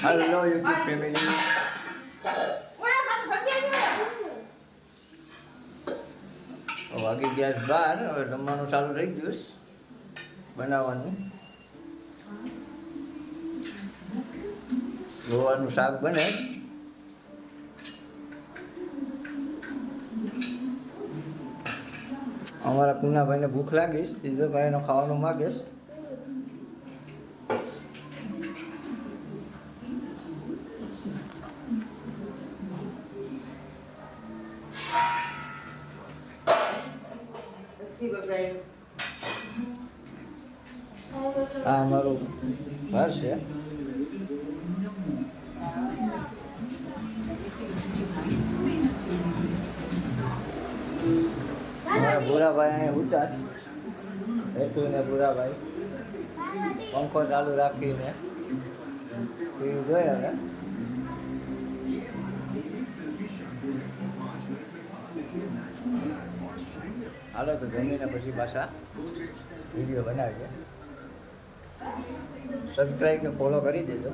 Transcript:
Hello YouTube family, વાગી ગયા 12. હવે જમવાનું ચાલુ થઈ ગયું બનાવવાનું. ગોવાનું શાક બને. અમારા કુનાભાઈને ભૂખ લાગીશ, ત્રીજો ભાઈનો ખાવાનું માગીશ. આ અમારું ઘર છે. અમારા ભૂરાભાઈ અહીંયા ઉતાર હેતુને ભૂરાભાઈ પંખો ચાલુ રાખીને ટીવી જોઈએ. હવે હાલો તો જમીને પછી પાછા વિડીયો બનાવીએ. સબસ્ક્રાઈબ ને ફોલો કરી દેજો.